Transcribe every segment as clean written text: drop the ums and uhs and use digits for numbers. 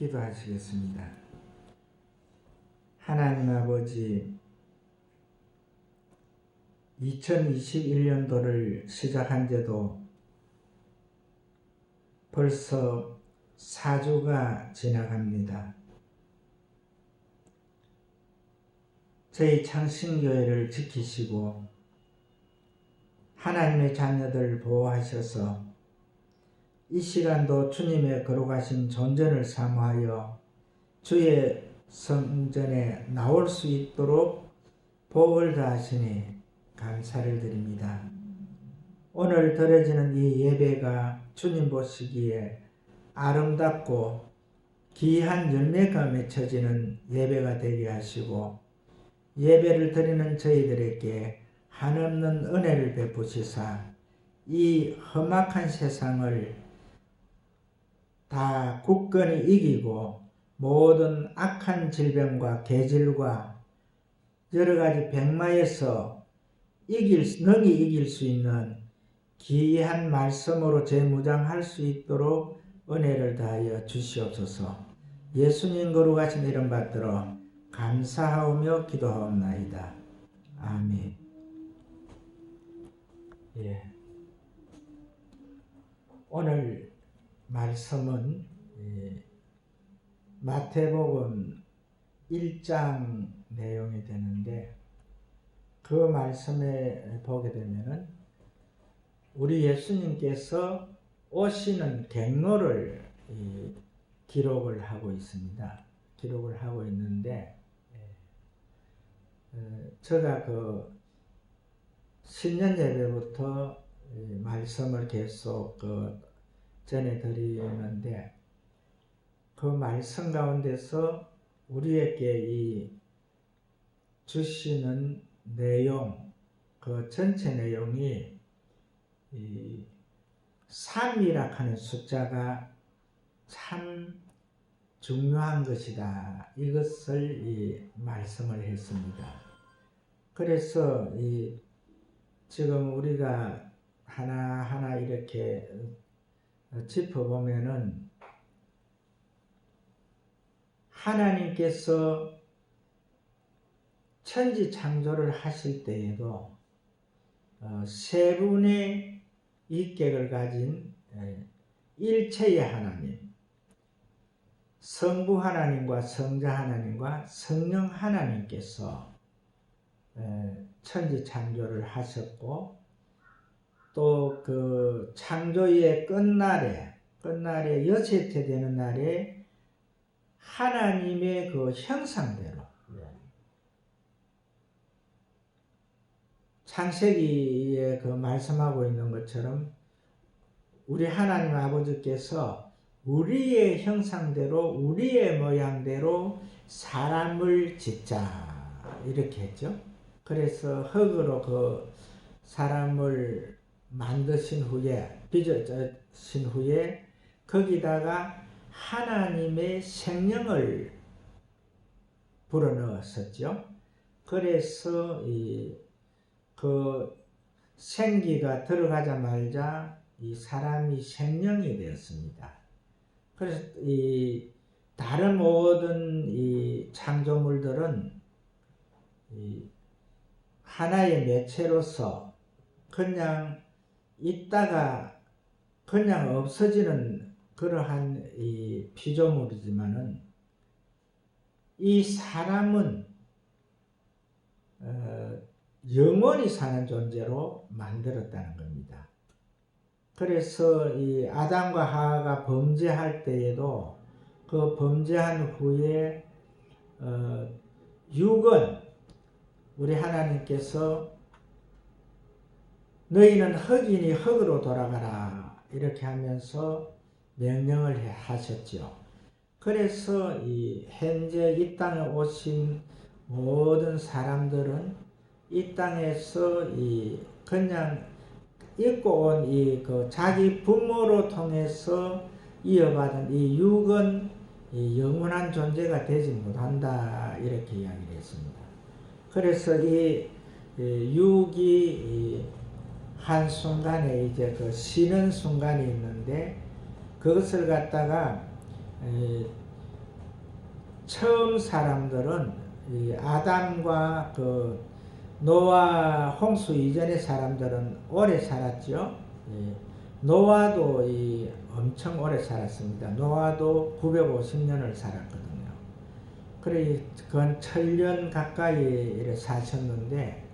기도하시겠습니다. 하나님 아버지, 2021년도를 시작한 지도 벌써 4주가 지나갑니다. 저희 창신교회를 지키시고 하나님의 자녀들 보호하셔서 이 시간도 주님의 거룩하신 존전을 사모하여 주의 성전에 나올 수 있도록 복을 다하시니 감사를 드립니다. 오늘 드려지는 이 예배가 주님 보시기에 아름답고 귀한 열매가 맺혀지는 예배가 되게 하시고 예배를 드리는 저희들에게 한없는 은혜를 베푸시사 이 험악한 세상을 다 굳건히 이기고 모든 악한 질병과 계질과 여러가지 백마에서 능히 이길 수 있는 귀한 말씀으로 재무장할 수 있도록 은혜를 다하여 주시옵소서. 예수님 거룩하신 이름 받들어 감사하오며 기도하옵나이다. 아멘. 오늘 말씀은 마태복음 1장 내용이 되는데, 그 말씀에 보게 되면은 우리 예수님께서 오시는 경로를 기록을 하고 있습니다. 기록을 하고 있는데, 제가 그 신년 예배부터 말씀을 계속 전해드리는데, 그 말씀 가운데서 우리에게 이 주시는 내용, 그 전체 내용이 3이라 하는 숫자가 참 중요한 것이다. 이것을 말씀을 했습니다. 그래서 지금 우리가 하나하나 이렇게 짚어보면은 하나님께서 천지 창조를 하실 때에도 세 분의 인격을 가진 일체의 하나님, 성부 하나님과 성자 하나님과 성령 하나님께서 천지 창조를 하셨고, 또 그 창조의 끝날에 여섯째 되는 날에 하나님의 그 형상대로 창세기에 그 말씀하고 있는 것처럼 우리 하나님 아버지께서 우리의 형상대로 우리의 모양대로 사람을 짓자 이렇게 했죠. 그래서 흙으로 그 사람을 만드신 후에, 빚어진 후에 거기다가 하나님의 생명을 불어넣었었죠. 그래서 그 생기가 들어가자마자 이 사람이 생명이 되었습니다. 그래서 다른 모든 창조물들은 하나의 매체로서 그냥 있다가 그냥 없어지는 그러한 피조물이지만은 이 사람은 영원히 사는 존재로 만들었다는 겁니다. 그래서 이 아담과 하와가 범죄할 때에도 그 범죄한 후에 육은 우리 하나님께서 너희는 흙이니 흙으로 돌아가라 이렇게 하면서 명령을 하셨죠. 그래서 현재 이 땅에 오신 모든 사람들은 이 땅에서 그냥 입고 온 그 자기 부모로 통해서 이어받은 이 육은 영원한 존재가 되지 못한다 이렇게 이야기를 했습니다. 그래서 육이 한순간에 이제 그 쉬는 순간이 있는데, 그것을 갖다가 처음 사람들은 이 아담과 그 노아 홍수 이전의 사람들은 오래 살았죠. 노아도 엄청 오래 살았습니다. 노아도 950년을 살았거든요. 그래, 그건 1000년 가까이 이래 사셨는데,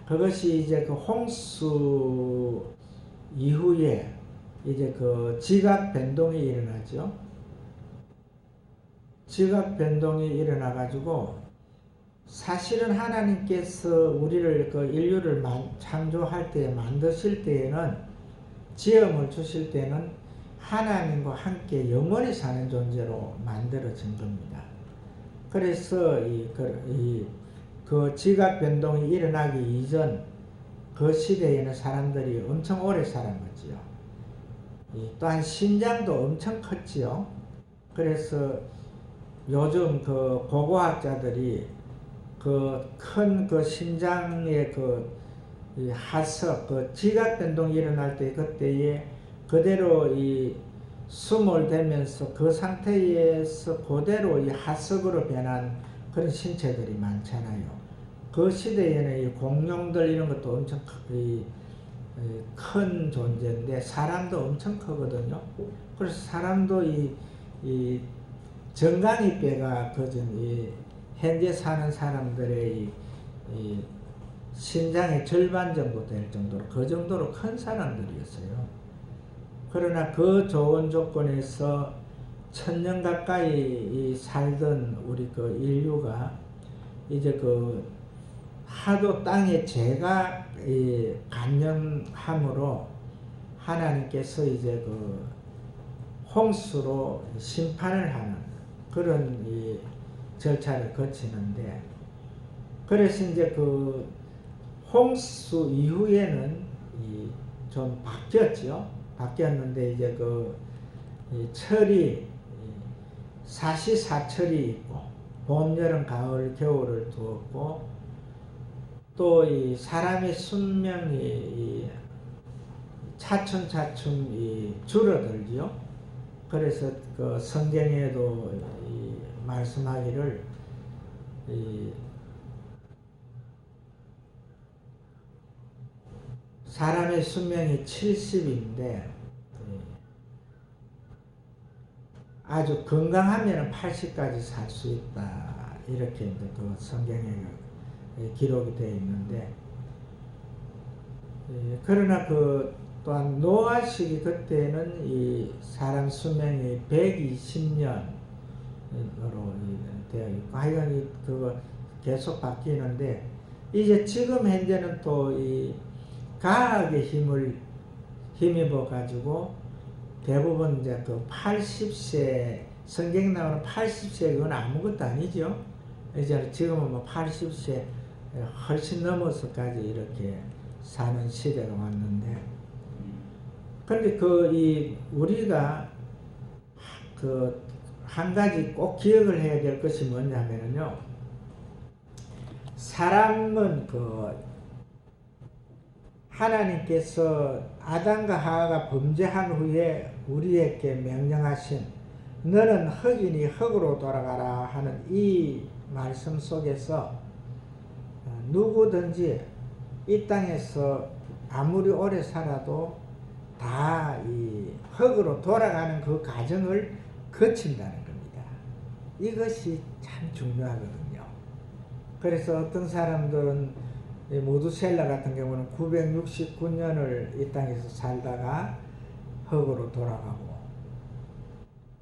그것이 이제 그 홍수 이후에 이제 그 지각 변동이 일어나죠. 지각 변동이 일어나가지고, 사실은 하나님께서 우리를 그 인류를 창조할 때, 만드실 때에는, 지음을 주실 때는 하나님과 함께 영원히 사는 존재로 만들어진 겁니다. 그래서 그 지각 변동이 일어나기 이전 그 시대에는 사람들이 엄청 오래 살은 거지요. 또한 신장도 엄청 컸지요. 그래서 요즘 그 고고학자들이 그 큰 그 신장의 그 하석, 그 지각 변동이 일어날 때 그때에 그대로 숨을 대면서 그 상태에서 그대로 하석으로 변한 그런 신체들이 많잖아요. 그 시대에는 공룡들 이런 것도 엄청 큰 존재인데 사람도 엄청 크거든요. 그래서 사람도 이 정강이 뼈가 그전 현재 사는 사람들의 신장의 절반 정도 될 정도로 그 정도로 큰 사람들이었어요. 그러나 그 좋은 조건에서 1000년 가까이 살던 우리 그 인류가 이제 그 하도 땅에 죄가 간영함으로 하나님께서 이제 그 홍수로 심판을 하는 그런 절차를 거치는데, 그래서 이제 그 홍수 이후에는 좀 바뀌었는데 이제 그 철이 사시사철이 있고 봄, 여름, 가을, 겨울을 두었고, 또 이 사람의 수명이 차츰차츰 줄어들지요. 그래서 그 성경에도 말씀하기를 사람의 수명이 70인데 아주 건강하면 80까지 살 수 있다, 이렇게 이제 그 성경에 기록이 되어 있는데, 그러나 그 또한 노아 시기 그때는 이 사람 수명이 120년으로 되어 있고, 하여간 그거 계속 바뀌는데, 이제 지금 현재는 또 이 과학의 힘입어 가지고 대부분 이제 그 80세, 성경에 나오는 80세 그건 아무것도 아니죠. 이제 지금은 뭐 80세 훨씬 넘어서까지 이렇게 사는 시대가 왔는데, 그런데 우리가 그 한 가지 꼭 기억을 해야 될 것이 뭐냐면요, 사람은 그 하나님께서 아담과 하와가 범죄한 후에 우리에게 명령하신 너는 흙이니 흙으로 돌아가라 하는 이 말씀 속에서 누구든지 이 땅에서 아무리 오래 살아도 다 이 흙으로 돌아가는 그 과정을 거친다는 겁니다. 이것이 참 중요하거든요. 그래서 어떤 사람들은 모두셀라 같은 경우는 969년을 이 땅에서 살다가 흙으로 돌아가고,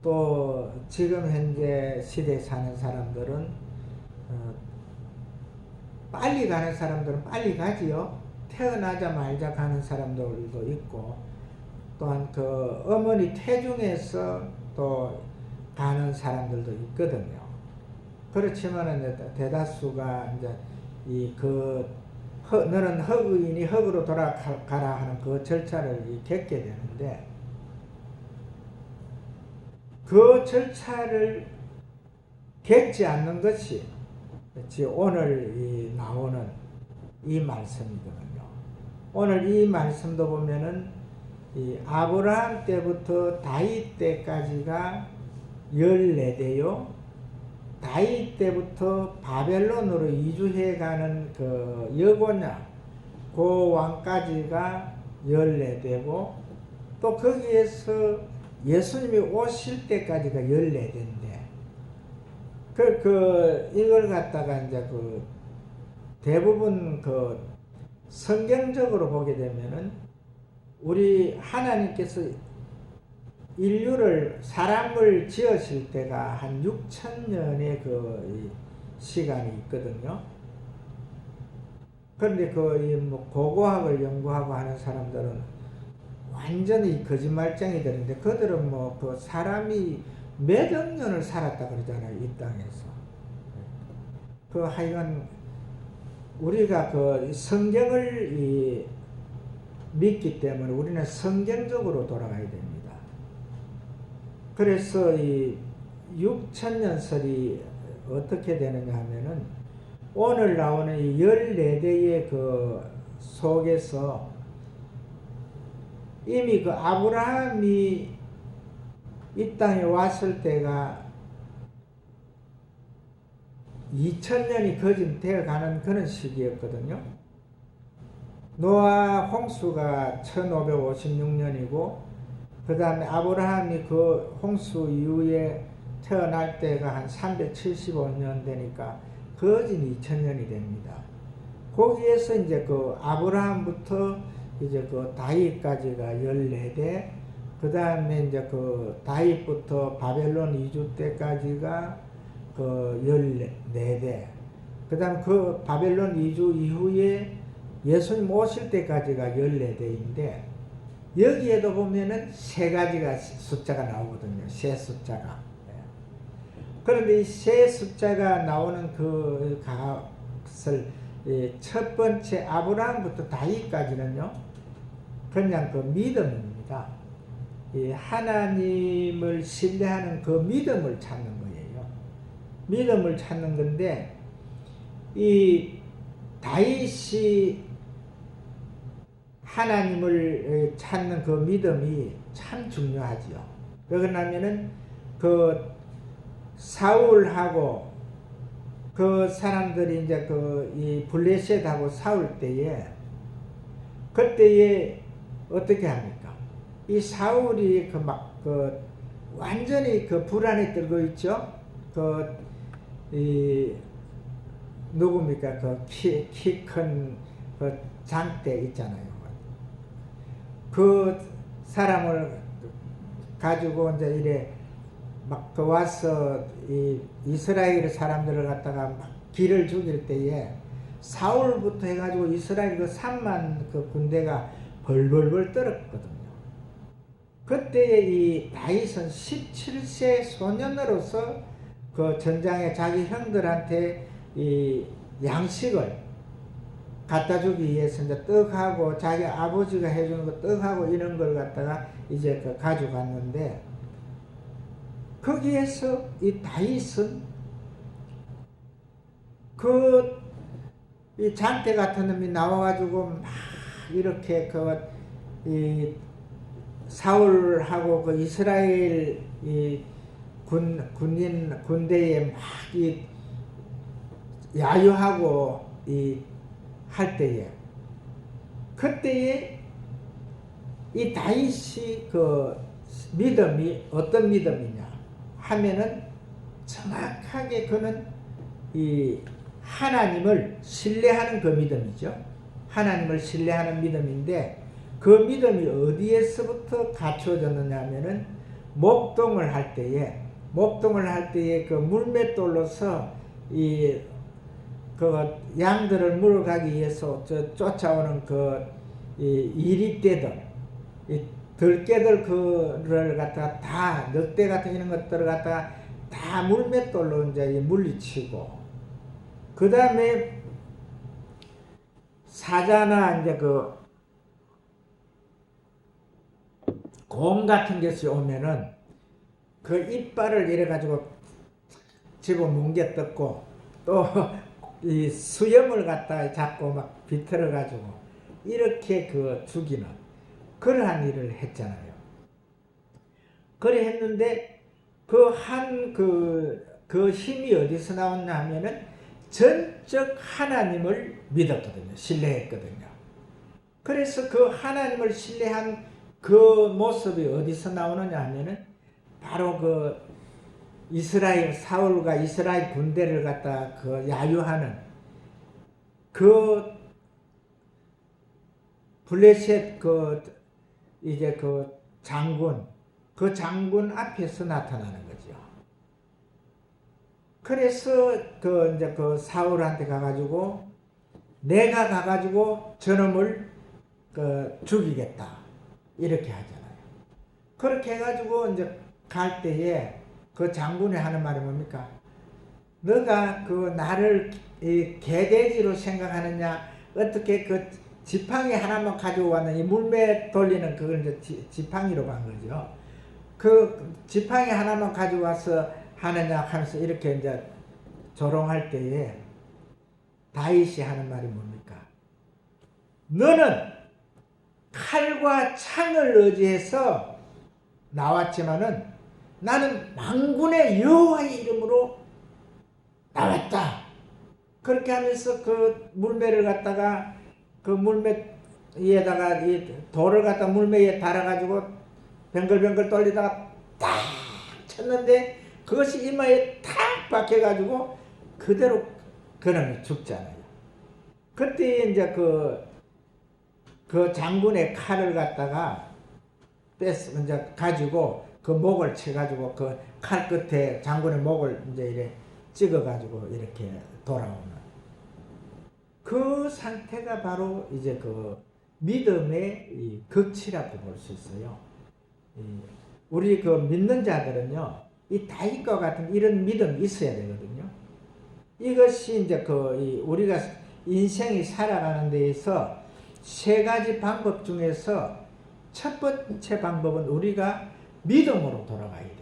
또 지금 현재 시대에 사는 사람들은 빨리 가는 사람들은 빨리 가지요. 태어나자마자 가는 사람들도 있고, 또한 그 어머니 태중에서 또 가는 사람들도 있거든요. 그렇지만 대다수가 이제 너는 흙이니 흙으로 돌아가라 하는 그 절차를 겪게 되는데, 그 절차를 겪지 않는 것이 오늘 나오는 이 말씀이거든요. 오늘 이 말씀도 보면은 아브라함 때부터 다윗 때까지가 14대요. 다윗 때부터 바벨론으로 이주해가는 그 여고냐 그 왕까지가 14대고 또 거기에서 예수님이 오실 때까지가 14대인데 이걸 갖다가 이제 그 대부분 그 성경적으로 보게 되면은 우리 하나님께서 인류를 사람을 지으실 때가 한 6,000년의 그 시간이 있거든요. 그런데 뭐 고고학을 연구하고 하는 사람들은 완전히 거짓말쟁이들인데 그들은 뭐 그 사람이 몇억 년을 살았다 그러잖아요, 이 땅에서. 하여간 우리가 그 성경을 믿기 때문에 우리는 성경적으로 돌아가야 됩니다. 그래서 이 6,000년설이 어떻게 되느냐 하면은 오늘 나오는 이 14대의 그 속에서 이미 그 아브라함이 이 땅에 왔을 때가 2000년이 거진 되어가는 그런 시기였거든요. 노아 홍수가 1556년이고 그 다음에 아브라함이 그 홍수 이후에 태어날 때가 한 375년 되니까 거진 2000년이 됩니다. 거기에서 이제 그 아브라함부터 이제 그 다윗까지가 14대, 그 다음에 이제 그 다윗부터 바벨론 이주 때까지가 그 14대, 그 다음 그 바벨론 이주 이후에 예수님 오실 때까지가 14대인데 여기에도 보면은 세 가지가 숫자가 나오거든요. 세 숫자가. 그런데 이 세 숫자가 나오는 것을 첫 번째 아브라함부터 다윗까지는요, 그냥 그 믿음입니다. 하나님을 신뢰하는 그 믿음을 찾는 거예요. 믿음을 찾는 건데, 이 다윗이 하나님을 찾는 그 믿음이 참 중요하지요. 왜 그러냐면은 그 사울하고 그 사람들이 이제 이 블레셋하고 싸울 때에 그때에 어떻게 합니까? 이 사울이 완전히 불안에 떨고 있죠. 누굽니까? 키 큰 장대 있잖아요. 그 사람을 가지고 이제 이래 와서 이스라엘 사람들을 갖다가 길을 죽일 때에 사울부터 해가지고 이스라엘 3만 군대가 벌벌벌 떨었거든요. 그때에 이 다윗은 17세 소년으로서 그 전장에 자기 형들한테 이 양식을 갖다 주기 위해서 이제 떡하고 자기 아버지가 해주는 거 떡하고 이런 걸 갖다가 이제 가져갔는데 거기에서 이 다윗은 이 장대 같은 놈이 나와가지고 막 이렇게 이 사울하고 이스라엘 군대에 막 야유하고 할 때에 그때에 이 다윗이 믿음이 어떤 믿음이냐 하면은 정확하게 그는 이 하나님을 신뢰하는 그 믿음이죠. 하나님을 신뢰하는 믿음인데 그 믿음이 어디에서부터 갖추어졌느냐 하면은 목동을 할 때에 그 물맷돌로서 양들을 물어가기 위해서 쫓아오는 이리떼들, 들깨들 그를 갖다가 다 늑대 같은 이런 것들을 갖다가 다 물맷돌로 이제 물리치고 그 다음에 사자나 이제 곰 같은 것이 오면은 그 이빨을 이래 가지고 집어 뭉개 뜯고 또 이 수염을 갖다가 잡고 막 비틀어 가지고 이렇게 죽이는 그러한 일을 했잖아요. 그래 했는데 그 힘이 어디서 나왔냐 하면은 전적 하나님을 믿었거든요. 신뢰했거든요. 그래서 그 하나님을 신뢰한 그 모습이 어디서 나오느냐 하면은 바로 그 이스라엘 사울과 이스라엘 군대를 갖다 그 야유하는 그 블레셋 그 이제 그 장군 앞에서 나타나는 거죠. 그래서 그 이제 그 사울한테 가가지고 내가 가가지고 저놈을 그 죽이겠다 이렇게 하잖아요. 그렇게 해가지고 이제 갈 때에 그 장군이 하는 말이 뭡니까? 너가 그 나를 이 개돼지로 생각하느냐? 어떻게 그 지팡이 하나만 가지고 왔느니 물매 돌리는 그걸 이제 지팡이로 간 거죠. 그 지팡이 하나만 가지고 와서 하느냐 하면서 이렇게 이제 조롱할 때에 다윗이 하는 말이 뭡니까? 너는 칼과 창을 의지해서 나왔지만은 나는 만군의 여호와의 이름으로 나왔다. 그렇게 하면서 그 물매를 갖다가 그 물매 위에다가 이 돌을 갖다 물매 위에 달아가지고 뱅글뱅글 돌리다가 딱 쳤는데 그것이 이마에 탁 박혀가지고 그대로 그놈이 죽잖아요. 그때 이제 그 장군의 칼을 갖다가 이제 가지고 그 목을 쳐가지고 그 칼 끝에 장군의 목을 이제 이렇게 찍어가지고 이렇게 돌아오는 그 상태가 바로 이제 그 믿음의 이 극치라고 볼 수 있어요. 우리 그 믿는 자들은요, 이 다윗과 같은 이런 믿음이 있어야 되거든요. 이것이 이제 우리가 인생이 살아가는 데에서 세 가지 방법 중에서 첫 번째 방법은 우리가 믿음으로 돌아가야 돼요.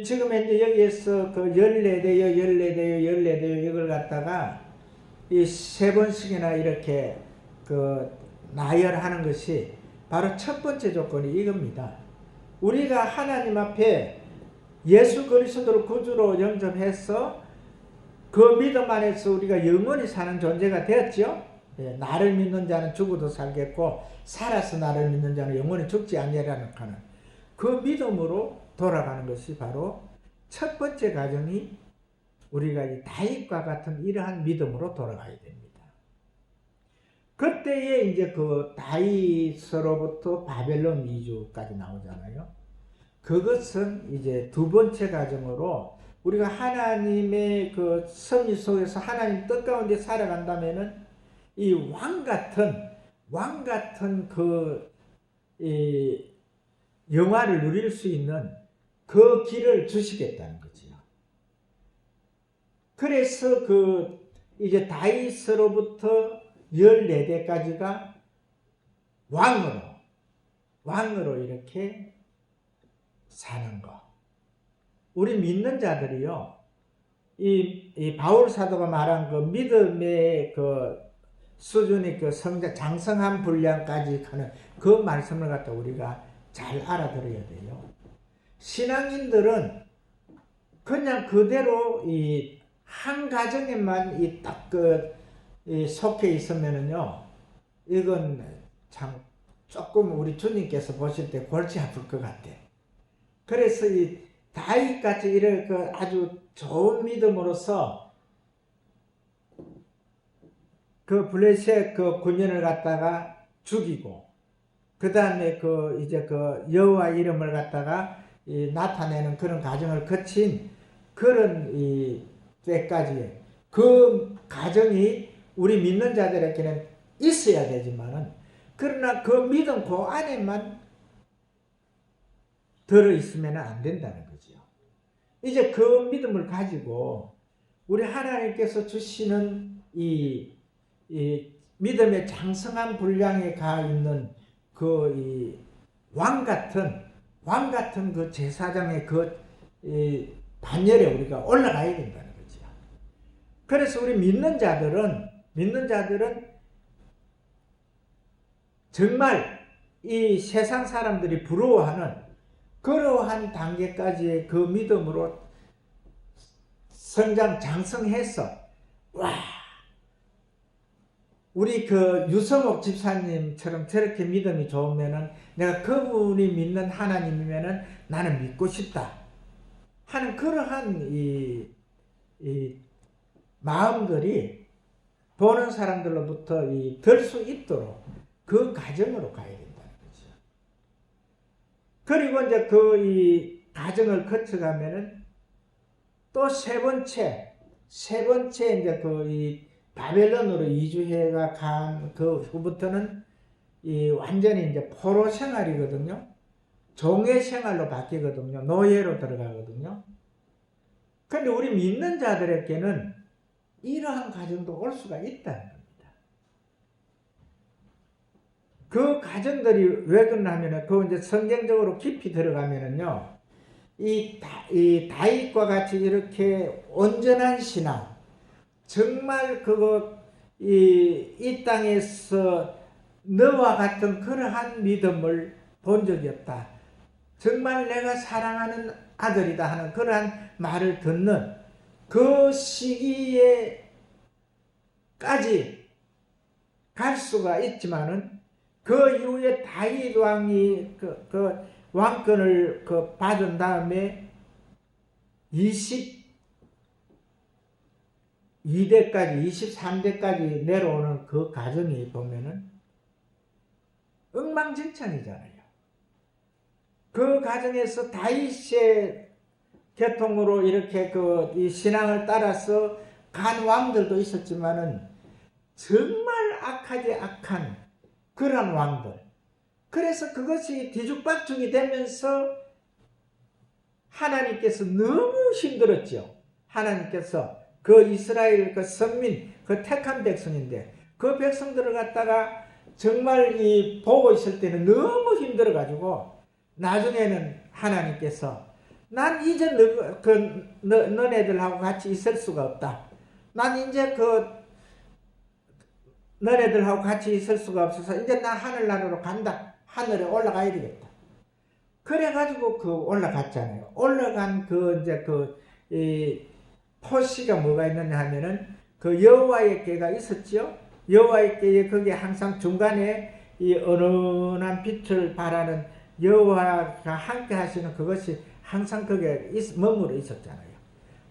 지금 현재 여기에서 그 14대요 이걸 갖다가 이 세 번씩이나 이렇게 그 나열하는 것이 바로 첫 번째 조건이 이겁니다. 우리가 하나님 앞에 예수 그리스도를 구주로 영접해서 그 믿음 안에서 우리가 영원히 사는 존재가 되었죠. 나를 믿는 자는 죽어도 살겠고 살아서 나를 믿는 자는 영원히 죽지 아니하리라는 하는 그 믿음으로 돌아가는 것이 바로 첫 번째 과정이 우리가 이 다윗과 같은 이러한 믿음으로 돌아가야 됩니다. 그때에 이제 그 다윗으로부터 바벨론 이주까지 나오잖아요. 그것은 이제 두 번째 과정으로 우리가 하나님의 그 섭리 속에서 하나님 뜻 가운데 살아간다면은 이 왕 같은 이 영화를 누릴 수 있는 그 길을 주시겠다는 거지요. 그래서 이제 다윗으로부터 14대까지가 왕으로 이렇게 사는 거. 우리 믿는 자들이요, 이 바울 사도가 말한 그 믿음의 그 수준이 그 장성한 분량까지 가는 그 말씀을 갖다 우리가 잘 알아들어야 돼요. 신앙인들은 그냥 그대로 이 한 가정에만 속해 있으면은요, 이건 참 조금 우리 주님께서 보실 때 골치 아플 것 같아. 그래서 이 다윗같이 이런 그 아주 좋은 믿음으로서 그 블레셋 그 군인을 갖다가 죽이고, 그 다음에 이제 여호와 이름을 갖다가 나타내는 그런 과정을 거친 그런 때까지 그 과정이 우리 믿는 자들에게는 있어야 되지만은, 그러나 그 믿음 그 안에만 들어있으면 안 된다는 거죠. 이제 그 믿음을 가지고 우리 하나님께서 주시는 이 믿음의 장성한 분량에 가 있는 왕 같은 그 제사장의 반열에 우리가 올라가야 된다는 거죠. 그래서 우리 믿는 자들은 정말 이 세상 사람들이 부러워하는 그러한 단계까지의 그 믿음으로 성장 장성해서 와 우리 그 유성옥 집사님처럼 저렇게 믿음이 좋으면은 내가 그분이 믿는 하나님이면은 나는 믿고 싶다 하는 그러한 이 마음들이 보는 사람들로부터 들 수 있도록 그 과정으로 가야 된다는 거죠. 그리고 이제 이 과정을 거쳐가면은 또 세 번째 이제 이 바벨론으로 이주해가 간 그 후부터는 완전히 이제 포로 생활이거든요. 종의 생활로 바뀌거든요. 노예로 들어가거든요. 근데 우리 믿는 자들에게는 이러한 과정도 올 수가 있다는 겁니다. 그 과정들이 왜 그러냐면은 그 이제 성경적으로 깊이 들어가면은요. 이 다윗과 같이 이렇게 온전한 신앙, 정말 이 땅에서 너와 같은 그러한 믿음을 본 적이 없다. 정말 내가 사랑하는 아들이다 하는 그러한 말을 듣는 그 시기에까지 갈 수가 있지만은 그 이후에 다윗 왕이 그 왕권을 받은 다음에 22대까지 23대까지 내려오는 그 과정이 보면은 엉망진창이잖아요. 그 과정에서 다윗의 계통으로 이렇게 이 신앙을 따라서 간 왕들도 있었지만은 정말 악하게 악한 그런 왕들. 그래서 그것이 뒤죽박죽이 되면서 하나님께서 너무 힘들었죠. 하나님께서 그 이스라엘 그 선민, 그 택한 백성인데 그 백성들을 갖다가 정말 보고 있을 때는 너무 힘들어가지고 나중에는 하나님께서 난 이제 너네들하고 같이 있을 수가 없다. 난 이제 너네들하고 같이 있을 수가 없어서 이제 나 하늘나라로 간다. 하늘에 올라가야 되겠다. 그래가지고 올라갔잖아요. 올라간 이제 포시가 뭐가 있느냐 하면은 여호와의 궤가 있었죠. 여호와의 궤에 거기에 항상 중간에 이 은은한 빛을 발하는 여호와가 함께 하시는 그것이 항상 거기에 머물러 있었잖아요.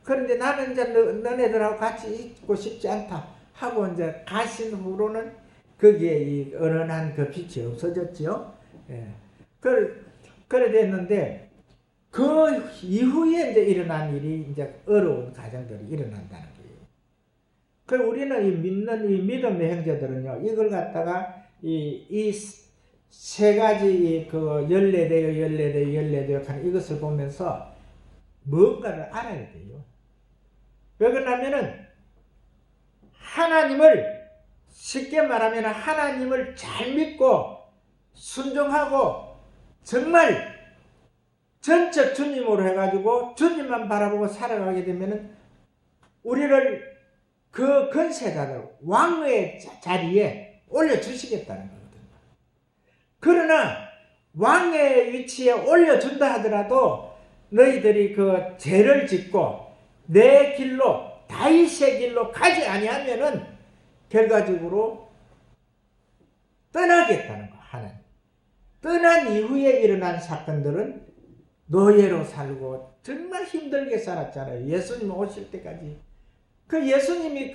그런데 나는 이제 너네들하고 같이 있고 싶지 않다 하고 이제 가신 후로는 거기에 이 은은한 그 빛이 없어졌죠. 예. 그래 됐는데 그 이후에 이제 일어난 일이 이제 어려운 과정들이 일어난다는 거예요. 그럼 우리는 믿는 믿음의 형제들은요, 이걸 갖다가 이 세 가지 14대요 하는 이것을 보면서 뭔가를 알아야 돼요. 왜 그러냐면은 하나님을 쉽게 말하면 하나님을 잘 믿고 순종하고 정말 전적 주님으로 해가지고 주님만 바라보고 살아가게 되면은 우리를 그 건세자들 왕의 자리에 올려주시겠다는 거거든요. 그러나 왕의 위치에 올려준다 하더라도 너희들이 그 죄를 짓고 내 길로 다윗의 길로 가지 아니하면은 결과적으로 떠나겠다는 거. 하나님. 떠난 이후에 일어난 사건들은 노예로 살고 정말 힘들게 살았잖아요. 예수님 오실 때까지. 그 예수님이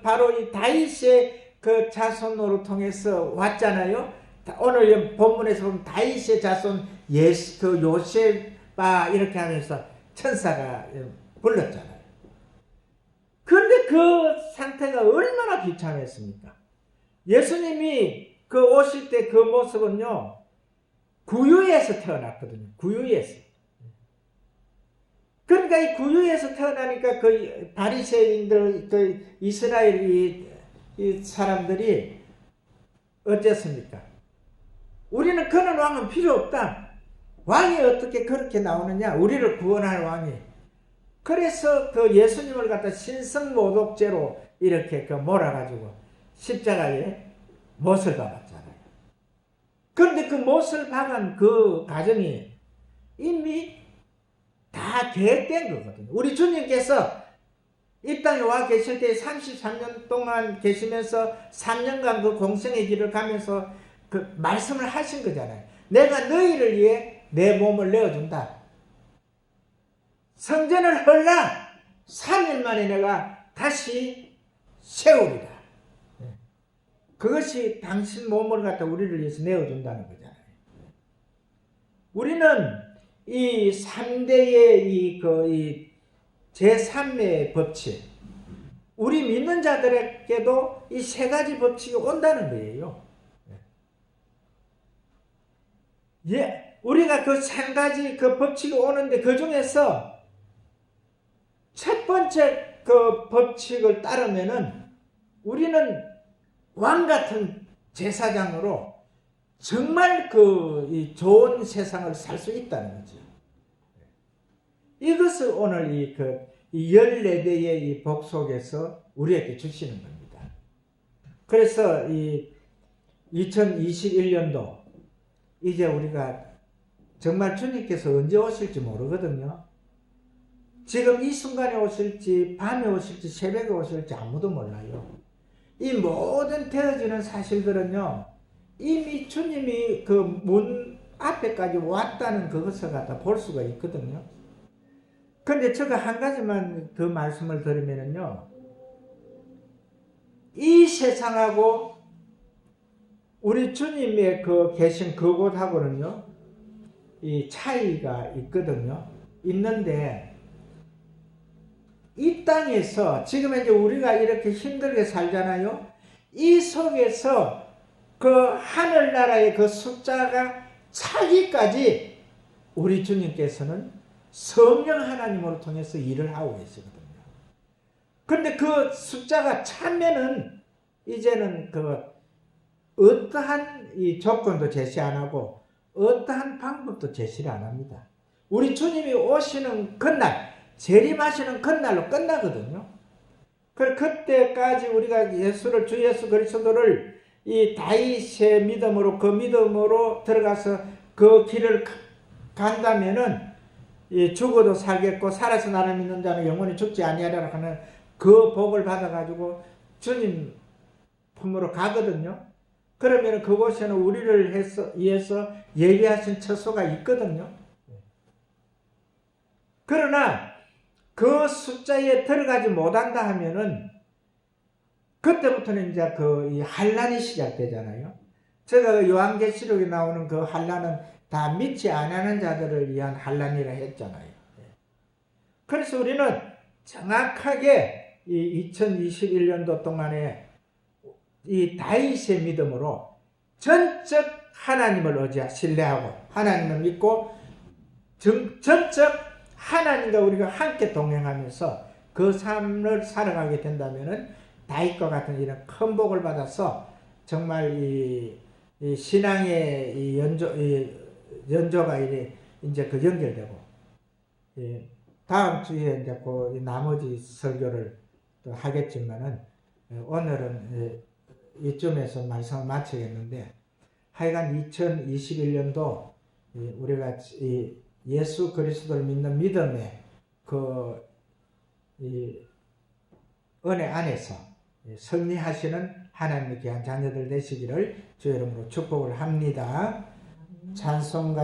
바로 이 다윗의 그 자손으로 통해서 왔잖아요. 오늘 본문에서 보면 다윗의 자손 요셉아 이렇게 하면서 천사가 불렀잖아요. 그런데 그 상태가 얼마나 비참했습니까? 예수님이 오실 때 그 모습은요, 구유에서 태어났거든요. 구유에서. 그러니까 이 구유에서 태어나니까 그 바리새인들, 이스라엘 이 사람들이 어땠습니까? 우리는 그런 왕은 필요 없다. 왕이 어떻게 그렇게 나오느냐? 우리를 구원할 왕이. 그래서 예수님을 갖다 신성모독죄로 이렇게 몰아가지고 십자가에 못을 박았잖아요. 그런데 그 못을 박은 그 과정이 이미 다 계획된 거거든요. 우리 주님께서 이 땅에 와 계실 때 33년 동안 계시면서 3년간 그 공생의 길을 가면서 그 말씀을 하신 거잖아요. 내가 너희를 위해 내 몸을 내어준다. 성전을 헐라 3일 만에 내가 다시 세우리라. 그것이 당신 몸을 갖다 우리를 위해서 내어준다는 거잖아요. 우리는 이 3대의 이 제3의 법칙, 우리 믿는 자들에게도 이 세 가지 법칙이 온다는 거예요. 예, 우리가 그 세 가지 그 법칙이 오는데 그 중에서 첫 번째 그 법칙을 따르면은 우리는 왕 같은 제사장으로 정말 이 좋은 세상을 살 수 있다는 거죠. 이것을 오늘 이 14대의 이 복 속에서 우리에게 주시는 겁니다. 그래서 이 2021년도 이제 우리가 정말 주님께서 언제 오실지 모르거든요. 지금 이 순간에 오실지 밤에 오실지 새벽에 오실지 아무도 몰라요. 이 모든 되어지는 사실들은요, 이미 주님이 그 문 앞에까지 왔다는 그것을 갖다 볼 수가 있거든요. 근데 제가 한 가지만 더 말씀을 드리면은요, 이 세상하고 우리 주님의 그 계신 그곳하고는요, 이 차이가 있거든요. 있는데, 이 땅에서 지금 이제 우리가 이렇게 힘들게 살잖아요. 이 속에서 그 하늘나라의 그 숫자가 차기까지 우리 주님께서는 성령 하나님으로 통해서 일을 하고 계시거든요. 그런데 그 숫자가 차면은 이제는 그 어떠한 이 조건도 제시 안 하고 어떠한 방법도 제시를 안 합니다. 우리 주님이 오시는 그날, 재림하시는 그날로 끝나거든요. 그때까지 우리가 주 예수 그리스도를 이 다윗의 믿음으로 그 믿음으로 들어가서 그 길을 간다면은 죽어도 살겠고 살아서 나를 믿는 자는 영원히 죽지 아니하리라 하는 그 복을 받아가지고 주님 품으로 가거든요. 그러면 그곳에는 우리를 위해서 예비하신 처소가 있거든요. 그러나 그 숫자에 들어가지 못한다 하면은 그때부터는 이제 이 환란이 시작되잖아요. 제가 요한계시록에 나오는 그 환란은 다 믿지 않는 자들을 위한 환란이라 했잖아요. 그래서 우리는 정확하게 이 2021년도 동안에 이 다윗의 믿음으로 전적 하나님을 신뢰하고 하나님을 믿고 전적 하나님과 우리가 함께 동행하면서 그 삶을 살아가게 된다면은 다윗과 같은 이런 큰 복을 받아서 정말 이 신앙의 이 연조가 이제 그 연결되고, 다음 주에 이제 그 나머지 설교를 또 하겠지만은 오늘은 이쯤에서 말씀을 마치겠는데, 하여간 2021년도 우리가 예수 그리스도를 믿는 믿음의 은혜 안에서 승리하시는 하나님의 귀한 자녀들 되시기를 주의 이름으로 축복을 합니다. 찬송가